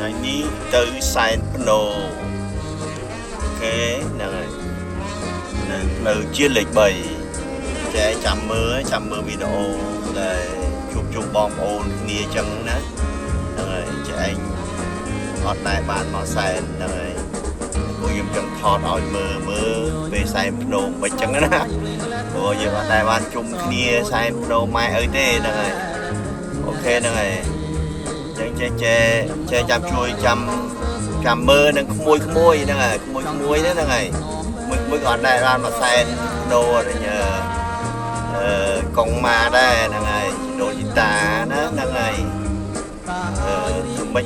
ថ្ងៃនេះទៅសែនភ្នោអូខេហ្នឹងហើយនៅផ្លូវជាតិលេខ3ចែចាំមើលវីដេអូដែលជួបបងប្អូនគ្នាអញ្ចឹងណាហ្នឹងហើយចែងអត់ដែរបានមកសែនហ្នឹងហើយពួកខ្ញុំចង់ថតឲ្យមើលពេលសែនភ្នោមិនអញ្ចឹងណាព្រោះយើងអត់ដែរបានជុំគ្នាសែនភ្នោម៉ែអីទេហ្នឹងហើយអូខេហ្នឹងហើយចេះចាំជួយចាំមើលនឹងក្មួយហ្នឹងហើយក្មួយហ្នឹងហើយមួយអត់ដែរបានមកសែនដូរកងម៉ាដែរហ្នឹងហើយដូរជីតាណាហ្នឹងហើយធ្វើម៉េច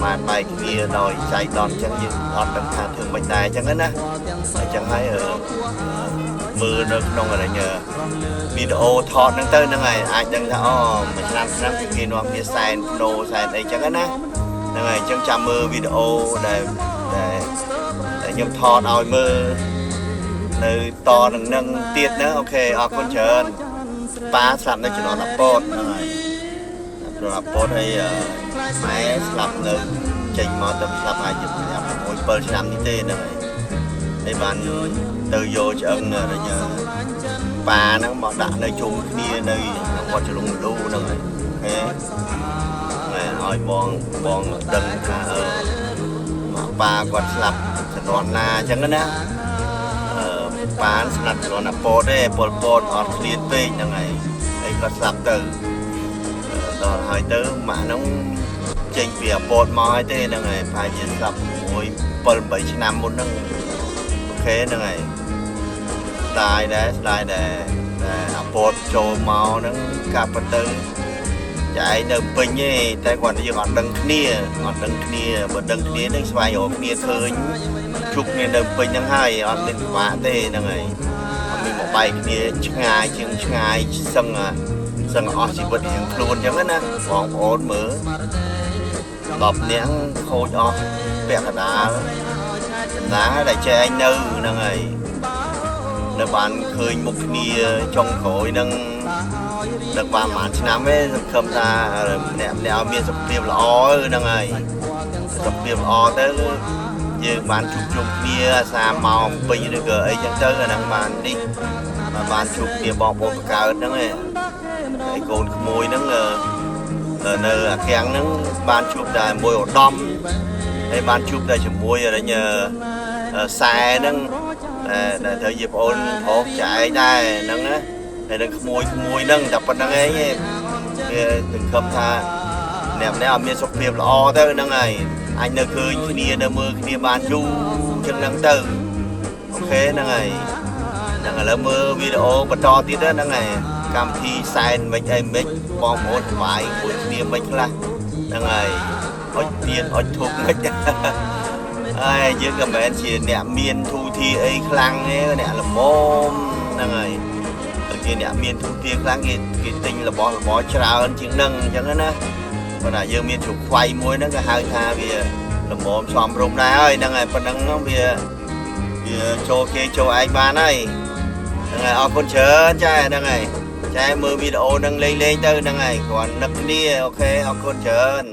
បានបែកគ្នាដោយចៃដន្យអញ្ចឹងយើងអត់ដឹងថាធ្វើម៉េចដែរអញ្ចឹងណាអញ្ចឹងហើយមើលនៅក្នុងវីដេអូថតហ្នឹងទៅហ្នឹងហើយអាចដឹងថាមួយឆ្នាំគេនាំគ្នាសែនដូរសែនអីចឹងណាហ្នឹងហើយអញ្ចឹងចាំមើលវីដេអូដែលខ្ញុំថតឲ្យមើលនៅតនឹងទៀតណាអូខេអរគុណច្រើនប៉ាស្លាប់នៅជំនាន់អាពតហ្នឹងហើយជំនាន់អាពតហើយម៉ែស្លាប់នៅចេញមកទៅស្លាប់ហើយ6-7ឆ្នាំនេះទេហ្នឹងហើយបានទៅយកឆ្អឹងប៉ាហ្នឹងមកដាក់នៅជុំគ្នានៅវត្តចលងលូហ្នឹងហើយឲ្យបងដឹងថាប៉ាគាត់ស្លាប់ជំនាន់ណាអញ្ចឹងណាប៉ាស្លាប់ជំនាន់អាពតទេពលពតអត់ឃ្លានពេកហ្នឹងហើយគាត់ស្លាប់ទៅដល់ហើយទៅម៉ាក់ហ្នឹងចេញពីអាពតមកហើយទេហ្នឹងហើយប្រហែលជាស្លាប់7-8ឆ្នាំមុនហ្នឹងអូខេហ្នឹងហើយស្ដាយដែរអាពតចូលមកហ្នឹងកាប់ទៅចែកនៅពេញទេតែគាត់យើងអត់ដឹងគ្នាបើដឹងគ្នានឹងស្វែងរកគ្នាឃើញជួបគ្នានៅពេញហ្នឹងហើយអត់មានពិបាកទេហ្នឹងហើយអត់មានមកបែកគ្នាឆ្ងាយសឹងអស់ជីវិតរៀងខ្លួនអញ្ចឹងណាបងប្អូនមើល10នាក់ខូចអស់ពាក់កណ្ដាលណាដែលចែកនៅហ្នឹងហើយនៅបានឃើញមុខគ្នាចុងក្រោយនឹងដឹកបានប្រហែលឆ្នាំទេសង្ឃឹមថាម្នាក់ឲ្យមានសុខភាពល្អហ្នឹងហើយសុខភាពល្អទៅយើងបានជួបជុំគ្នាសាម៉ោងពេញឬក៏អីចឹងទៅអាហ្នឹងបាននេះបានជួបគ្នាបងប្អូនបង្កើតហ្នឹងហើយកូនក្មួយហ្នឹងនៅអាខាំងហ្នឹងបានជួបតែមួយឧត្តមហើយបានជួបតែជាមួយខ្សែហ្នឹងតែត្រូវជាបងអូនប្រុសចែកដែរហ្នឹងណាហើយនឹងក្មួយហ្នឹងតែប៉ុណ្្នឹងឯងវាសង្ឃឹមថាអ្នកអត់មានសុខភាពល្អទៅហ្នឹងហើយអាចនៅឃើញគ្នានៅមើលគ្នាបានយូរចឹងហ្នឹងទៅអូខេហ្នឹងហើយហ្នឹងឥឡូវមើលវីដេអូបន្តទៀតហ្នឹងហើយកម្មវិធីសែនមិនអីមិនបងប្អូនស្វាយមួយគ្នាមិនខ្លះហ្នឹងហើយអុចទៀនអុចធុកមិនហើយយើងក៏មិនមែនជាអ្នកមានធូធាអីខ្លាំងទេអ្នកល្មមហ្នឹងហើយគេអ្នកមានធូធាខ្លាំងគេទិញរបស់ច្រើនជាងហ្នឹងអញ្ចឹងណាប៉ុន្តែយើងមានជ្រុកខ្វៃមួយហ្នឹងក៏ហៅថាវាល្មមសមរម្យដែរហើយហ្នឹងហើយប៉ុណ្ណឹងវាចូលគេចូលឯងបានហើយហ្នឹងហើយអរគុណច្រើនចាហ្នឹងហើយចាមើលវីដេអូហ្នឹងលេងទៅហ្នឹងហើយគ្រាន់នឹកគ្នាអូខេអរគុណច្រើន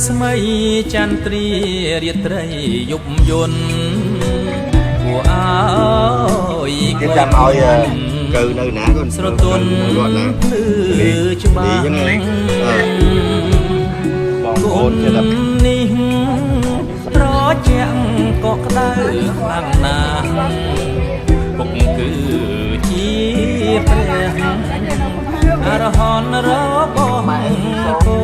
ស្មៃចន្ទ្រារាត្រីយប់យន់គួរអើយគេចាំឲ្យកើនៅណាគាត់ស្រទន់គាត់ណាច្បាស់បងប្អូនគេថានេះត្រជាក់ក៏ក្តៅខ្លាំងណាស់ពុកគឺជាព្រះអរហន្តរបស់គោ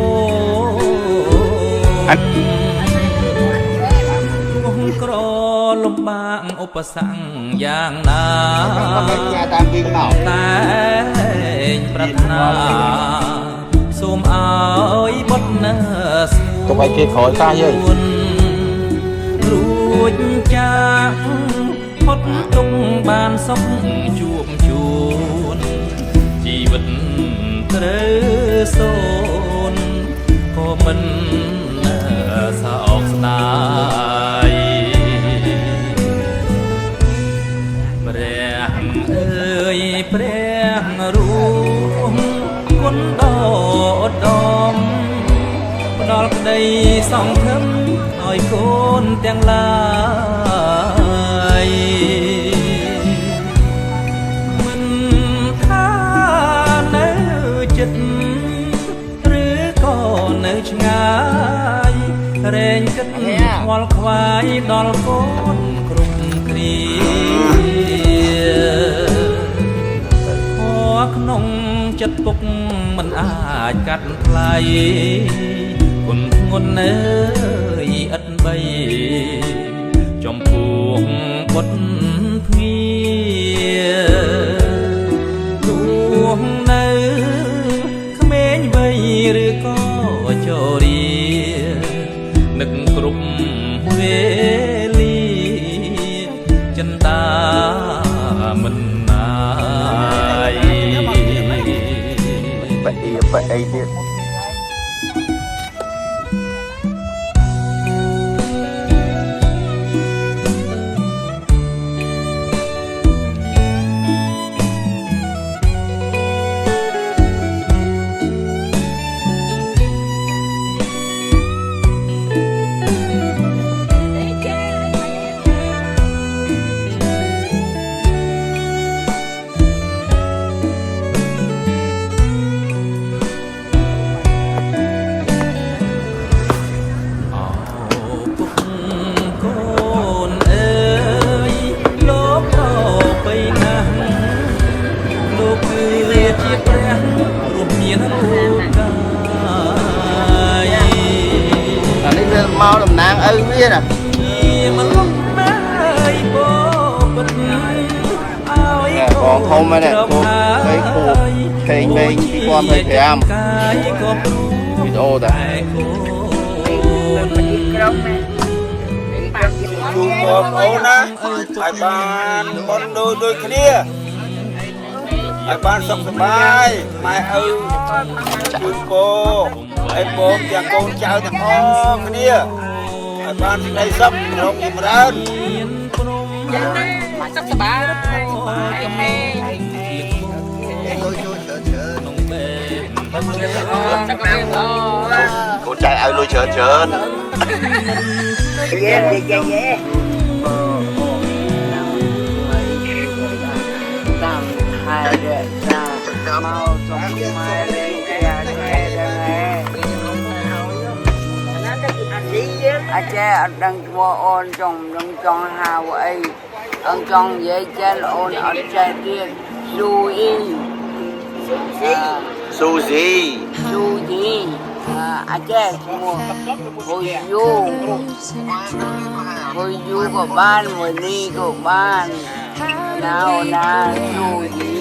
ក្រលំបាកឧបសគ្គយ៉ាងណាតាមវិញមកតែប្រាថ្នាសូមឲ្យបុត្រណាស្គូកុំឲ្យគេក្រោយកាយយើរួ ចចាកផុតទុកបានសុខជួបជួនជីវិតត្រូវសូនក៏មិនសោកស្ដាយព្រះអើយព្រះរួមគុណដ៏ឧត្តមផ្ដល់ក្តីសង្ឃឹមឲ្យកូនទាំងឡាយមិនថានៅចិត្តឬក៏នៅឆ្ងាយរែងគិតខ្វល់ខ្វាយដល់កូនគ្រប់គ្រាខក្នុងចិត្តពុកមិនអាចកាត់ថ្លៃគុណធ្ងន់អើយឥតបីចំពោះបុត្រភៀទោះនៅក្មេងវ័យឬក៏ជរានឹកគ្រប់វេលាចិន្តាមិនណាយបែអីទៀត mau làm nàng ư biết à còn không này cô thấy cô thấy mình con thấy phải am video này chung một ô na ai ban con đôi kia ai ban sắp bài mai ư chung cô ai bố và con chào thằng o cái kia ai ban đây sắp không gì mà ra sắp bài cô trai ai lôi chớn chớn yeah mau trong mai đây cha đang qua ôn trong hào ấy ông trong dễ chân ôn ở trái kia Suzy cha mua hồi du của ban hồi đi của ban nào Suzy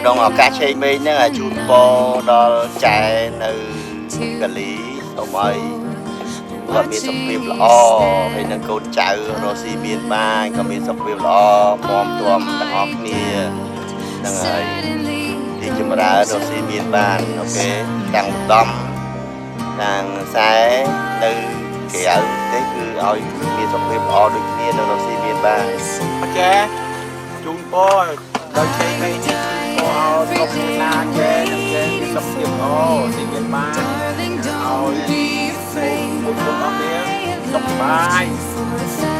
đồng ở cá chơi mình là chú bò đó chạy từ cái lý tổng ấy và miền sông viêm là o hay là câu chạy rồi xì miền ba có miền sông viêm là o bom tuom đang học nia đang ấy đi chụp ra rồi xì miền ba ok đang đâm đang sai từ kiểu thế cứ ở miền sông viêm o được nia rồi xì miền ba ok chú bò đó chơi mìnhเอาตกนาแกน้ำแกมีสมเด็จโอ้สิ่งเงินมาเอาบุญบุญเอาเนี้ยสบาย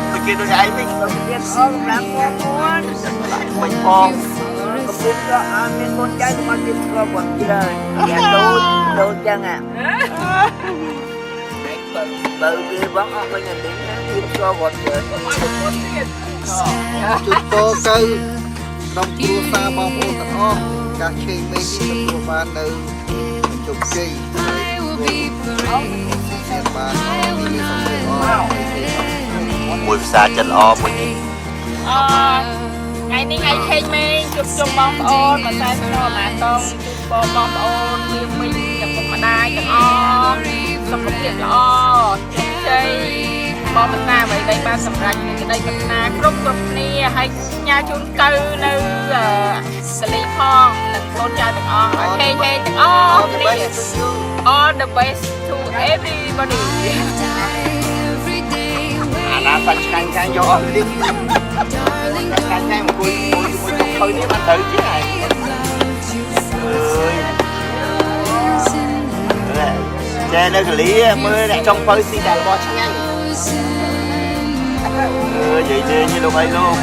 ไปกินตัวใหญ่ไหมเราเรียนอ้อมรักม้วนไม่พอก็พูดก็เป็นคนใจมันติดก็หมดเลยอย่าโดนจังอ่ะbởi vì bắn ông bây giờ điểm nó tiêm cho một giờ chúng tôi cây đồng cua xa bom ô tận o cả khi mấy cái cua ba từ chục kỳ mùi xa chân o mùi nhỉ ngày nay ngày khi mình chụp bom ôn mà sai cho mà con bom ôn như mình chụp một đai chân o xong một việc lo chơi បងមិនណាអ្វីដែលបានសម្រេចនៃក្តីប្រាថ្នាគ្រប់គ្នាហើយញ៉ាជូនទៅនៅសាលីផងនិងកូនចៅទាំងអស់ឲ្យហេងទាំងអស់គ្នា all the best to everybody អាណាសាច់ឆ្ងាញ់យកអស់លីងឆ្ងាញ់មកគួយខុយនេះបានទៅជាហើយចេះនៅកលីមើលអ្នកចង់បើស៊ីតែរបស់ឆ្ងាញ់និយាយទេញលោកអីលោក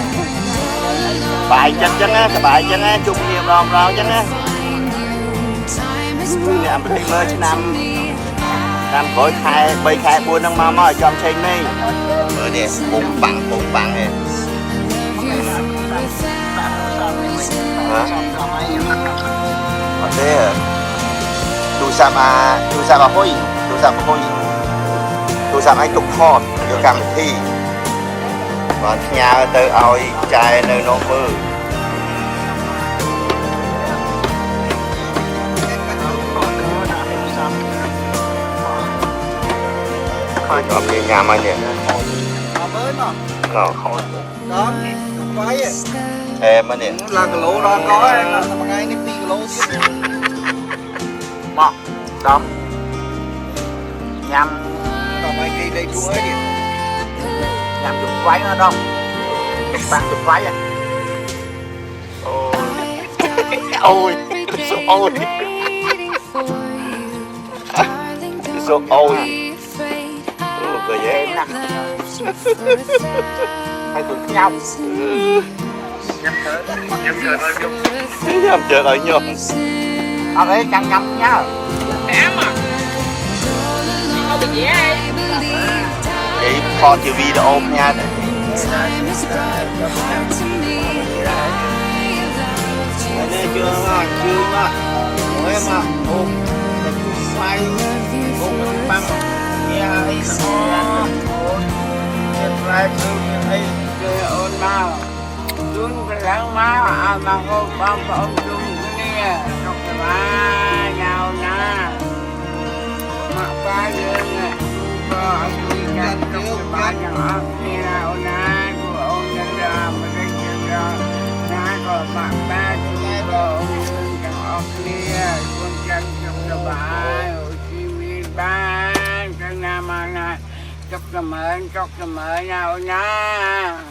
បាយចិត្តចឹងណាសบายចឹងណាជុំគ្នាម្ដងចឹងណានេះអាប្រទេសមើលឆ្នាំក្រោយខែ3ខែ4ហ្នឹងមកឲ្យចំឆេងនេះមើលនេះពុំបាំងឯងអត់ទេទូរស័ព្ទអាហ៊ុយទូរស័ព្ទឯងទុកថតយកកម្មវិធីបានផ្ញើទៅឲ្យចែនៅនោះមើលខាងអត់មានញ៉ាំអីនេះអត់មើលមកដល់បាយអេមកនេះឡាគីឡូដល់កហើយថ្ងៃនេះ2គីឡូទៀតមកដំញ៉ាំដល់បាយគេដេកទួអីនេះញ៉ាំជុំវាយណាដំបាំងជុំវាយអូយអូយcười với em nè hai tụi nhau nhắm chơi rồi nhung ở đấy chẳng nhắm nhá em à chị không bị gì ấy vậy kho chiều video nha đây chưa mà ôi em à ôm mai ôm băng nhà ấy nó hiện tại tôi ấy chơi ôn mau luôn cái láng má mà không băng ông chung cái nè trong cái má nhau na mà ba đứa này có ông đi ra trong cái má nhà ông nè ôn na của ông ra mà cái chuyện ra na có bạn ba cái có ông chẳng ông nè con chân trong cái má ở chi mi ba Nam chúc cảm ơn nào nha